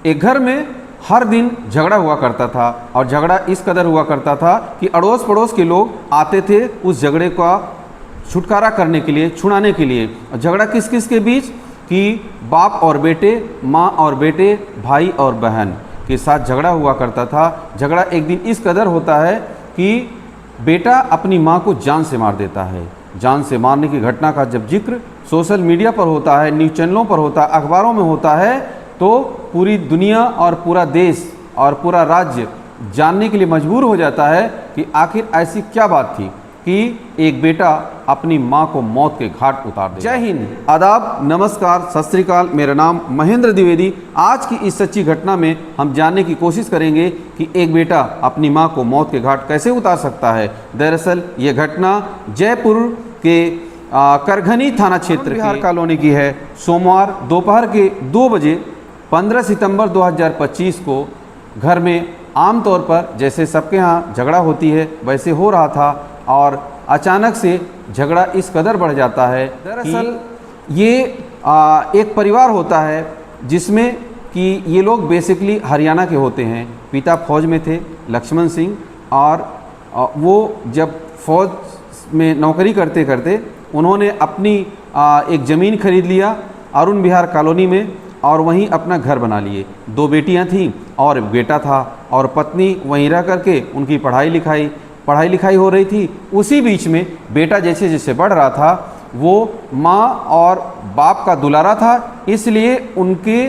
एक घर में हर दिन झगड़ा हुआ करता था और झगड़ा इस कदर हुआ करता था कि अड़ोस पड़ोस के लोग आते थे उस झगड़े का छुटकारा करने के लिए, छुड़ाने के लिए। झगड़ा किस किस के बीच कि बाप और बेटे, माँ और बेटे, भाई और बहन के साथ झगड़ा हुआ करता था। झगड़ा एक दिन इस कदर होता है कि बेटा अपनी माँ को जान से मार देता है। जान से मारने की घटना का जब जिक्र सोशल मीडिया पर होता है, न्यूज़ चैनलों पर होता है, अखबारों में होता है, तो पूरी दुनिया और पूरा देश और पूरा राज्य जानने के लिए मजबूर हो जाता है कि आखिर ऐसी क्या बात थी कि एक बेटा अपनी मां को मौत के घाट उतार दे। जय हिंद, आदाब, नमस्कार, सत श्री अकाल। मेरा नाम महेंद्र द्विवेदी। आज की इस सच्ची घटना में हम जानने की कोशिश करेंगे कि एक बेटा अपनी मां को मौत के घाट कैसे उतार सकता है। दरअसल ये घटना जयपुर के करघनी थाना क्षेत्र बिहार कॉलोनी की है। सोमवार दोपहर के 2 बजे 15 सितंबर 2025 को घर में आमतौर पर जैसे सबके यहाँ झगड़ा होती है वैसे हो रहा था और अचानक से झगड़ा इस कदर बढ़ जाता है। दरअसल ये एक परिवार होता है जिसमें कि ये लोग बेसिकली हरियाणा के होते हैं। पिता फौज में थे, लक्ष्मण सिंह, और वो जब फौज में नौकरी करते करते उन्होंने अपनी एक ज़मीन खरीद लिया अरुण विहार कॉलोनी में और वहीं अपना घर बना लिए। 2 बेटियां थीं और बेटा था और पत्नी वहीं रह करके उनकी पढ़ाई लिखाई हो रही थी। उसी बीच में बेटा जैसे जैसे बढ़ रहा था वो माँ और बाप का दुलारा था, इसलिए उनके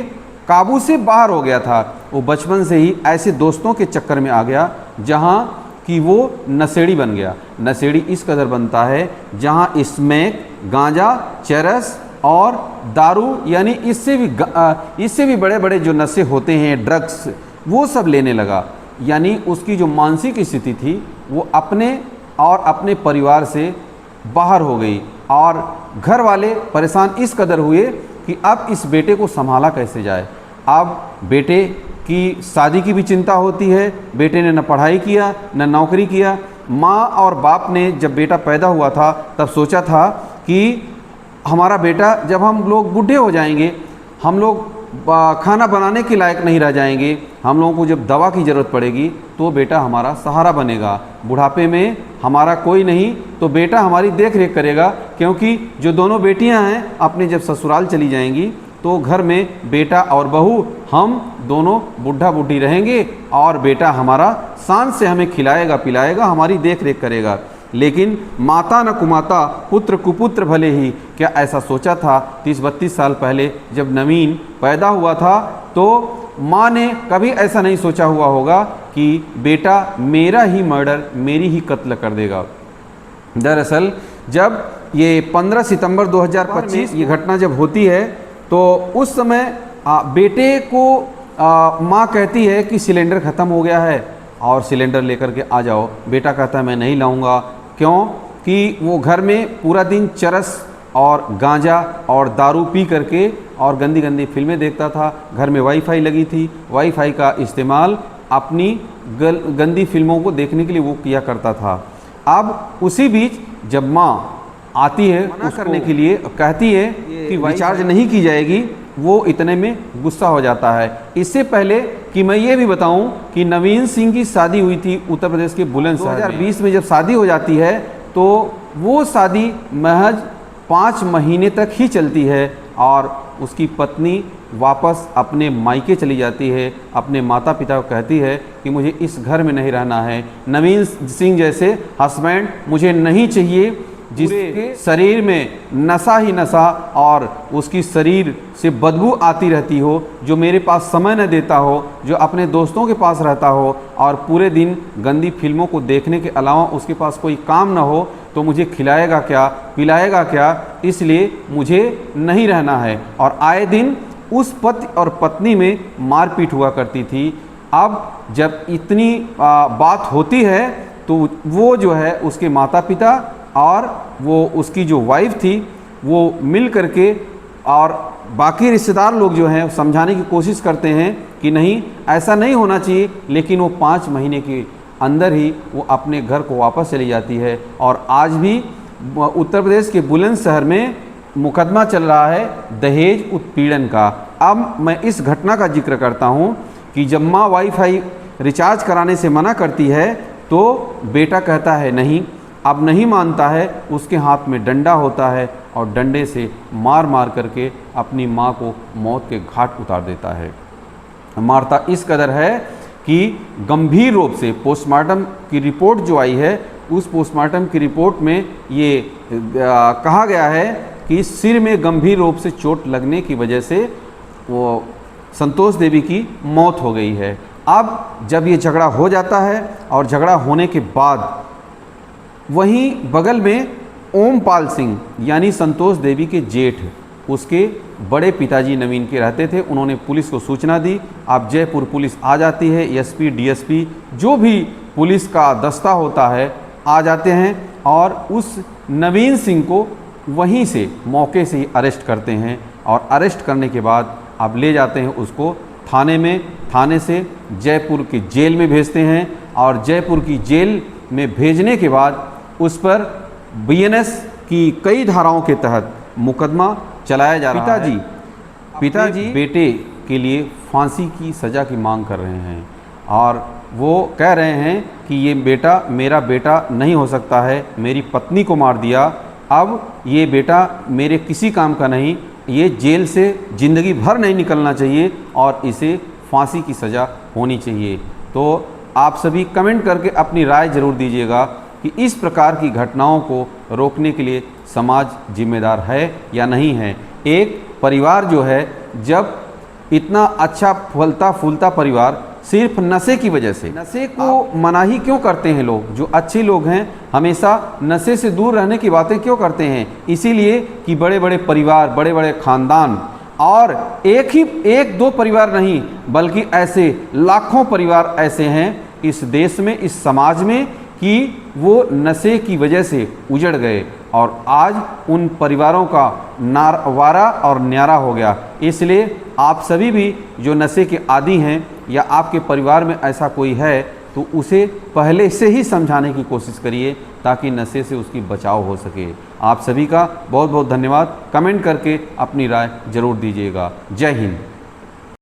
काबू से बाहर हो गया था। वो बचपन से ही ऐसे दोस्तों के चक्कर में आ गया जहाँ कि वो नशेड़ी बन गया। नशेड़ी इस कदर बनता है जहाँ स्मैक, गांजा, चरस और दारू यानी इससे भी बड़े बड़े जो नशे होते हैं, ड्रग्स, वो सब लेने लगा। यानी उसकी जो मानसिक स्थिति थी वो अपने और अपने परिवार से बाहर हो गई और घर वाले परेशान इस कदर हुए कि अब इस बेटे को संभाला कैसे जाए। अब बेटे की शादी की भी चिंता होती है। बेटे ने न पढ़ाई किया न नौकरी किया। माँ और बाप ने जब बेटा पैदा हुआ था तब सोचा था कि हमारा बेटा जब हम लोग बूढ़े हो जाएंगे, हम लोग खाना बनाने के लायक नहीं रह जाएंगे, हम लोगों को जब दवा की ज़रूरत पड़ेगी तो बेटा हमारा सहारा बनेगा। बुढ़ापे में हमारा कोई नहीं तो बेटा हमारी देख रेख करेगा, क्योंकि जो दोनों बेटियां हैं अपने जब ससुराल चली जाएंगी तो घर में बेटा और बहू हम दोनों बुढ़ा बुढ़ी रहेंगे और बेटा हमारा शान से हमें खिलाएगा पिलाएगा, हमारी देख रेख करेगा। लेकिन माता न कुमाता पुत्र कुपुत्र भले ही, क्या ऐसा सोचा था 30-32 साल पहले जब नवीन पैदा हुआ था तो माँ ने कभी ऐसा नहीं सोचा हुआ होगा कि बेटा मेरा ही मर्डर, मेरी ही कत्ल कर देगा। दरअसल जब ये 15 सितंबर 2025 ये घटना जब होती है तो उस समय बेटे को माँ कहती है कि सिलेंडर ख़त्म हो गया है और सिलेंडर लेकर के आ जाओ। बेटा कहता है मैं नहीं लाऊंगा। क्यों कि वो घर में पूरा दिन चरस और गांजा और दारू पी करके और गंदी गंदी फिल्में देखता था। घर में वाईफाई लगी थी, वाईफाई का इस्तेमाल अपनी गंदी फिल्मों को देखने के लिए वो किया करता था। अब उसी बीच जब माँ आती है मना करने के लिए, कहती है कि रिचार्ज नहीं की जाएगी, वो इतने में गुस्सा हो जाता है। इससे पहले कि मैं ये भी बताऊं कि नवीन सिंह की शादी हुई थी उत्तर प्रदेश के बुलंदशहर 2020 में। जब शादी हो जाती है तो वो शादी महज 5 महीने तक ही चलती है और उसकी पत्नी वापस अपने मायके चली जाती है। अपने माता पिता को कहती है कि मुझे इस घर में नहीं रहना है, नवीन सिंह जैसे हस्बैंड मुझे नहीं चाहिए जिसके शरीर में नशा ही नशा और उसकी शरीर से बदबू आती रहती हो, जो मेरे पास समय न देता हो, जो अपने दोस्तों के पास रहता हो और पूरे दिन गंदी फिल्मों को देखने के अलावा उसके पास कोई काम न हो, तो मुझे खिलाएगा क्या पिलाएगा क्या, इसलिए मुझे नहीं रहना है। और आए दिन उस पति और पत्नी में मारपीट हुआ करती थी। अब जब इतनी बात होती है तो वो जो है उसके माता पिता और वो उसकी जो वाइफ थी वो मिल करके और बाकी रिश्तेदार लोग जो हैं समझाने की कोशिश करते हैं कि नहीं ऐसा नहीं होना चाहिए, लेकिन वो 5 महीने के अंदर ही वो अपने घर को वापस चली जाती है। और आज भी उत्तर प्रदेश के बुलंदशहर में मुकदमा चल रहा है दहेज उत्पीड़न का। अब मैं इस घटना का जिक्र करता हूँ कि जब माँ वाईफाई रिचार्ज कराने से मना करती है तो बेटा कहता है नहीं, अब नहीं मानता है, उसके हाथ में डंडा होता है और डंडे से मार मार करके अपनी माँ को मौत के घाट उतार देता है। मारता इस कदर है कि गंभीर रूप से पोस्टमार्टम की रिपोर्ट जो आई है, उस पोस्टमार्टम की रिपोर्ट में ये कहा गया है कि सिर में गंभीर रूप से चोट लगने की वजह से वो संतोष देवी की मौत हो गई है। अब जब ये झगड़ा हो जाता है और झगड़ा होने के बाद वहीं बगल में ओमपाल सिंह यानी संतोष देवी के जेठ, उसके बड़े पिताजी नवीन के रहते थे, उन्होंने पुलिस को सूचना दी। अब जयपुर पुलिस आ जाती है, एसपी डीएसपी जो भी पुलिस का दस्ता होता है आ जाते हैं और उस नवीन सिंह को वहीं से मौके से ही अरेस्ट करते हैं और अरेस्ट करने के बाद अब ले जाते हैं उसको थाने में, थाने से जयपुर की जेल में भेजते हैं और जयपुर की जेल में भेजने के बाद उस पर बीएनएस की कई धाराओं के तहत मुकदमा चलाया जा रहा है। पिताजी बेटे के लिए फांसी की सज़ा की मांग कर रहे हैं और वो कह रहे हैं कि ये बेटा मेरा बेटा नहीं हो सकता है, मेरी पत्नी को मार दिया, अब ये बेटा मेरे किसी काम का नहीं, ये जेल से ज़िंदगी भर नहीं निकलना चाहिए और इसे फांसी की सज़ा होनी चाहिए। तो आप सभी कमेंट करके अपनी राय ज़रूर दीजिएगा कि इस प्रकार की घटनाओं को रोकने के लिए समाज जिम्मेदार है या नहीं है। एक परिवार जो है, जब इतना अच्छा फलता फूलता परिवार सिर्फ नशे की वजह से, नशे को मनाही क्यों करते हैं लोग? जो अच्छे लोग हैं हमेशा नशे से दूर रहने की बातें क्यों करते हैं? इसीलिए कि बड़े बड़े परिवार, बड़े बड़े खानदान, और एक दो परिवार नहीं बल्कि ऐसे लाखों परिवार ऐसे हैं इस देश में, इस समाज में कि वो नशे की वजह से उजड़ गए और आज उन परिवारों का वारा और न्यारा हो गया। इसलिए आप सभी भी जो नशे के आदी हैं या आपके परिवार में ऐसा कोई है तो उसे पहले से ही समझाने की कोशिश करिए ताकि नशे से उसकी बचाव हो सके। आप सभी का बहुत बहुत धन्यवाद। कमेंट करके अपनी राय ज़रूर दीजिएगा। जय हिंद।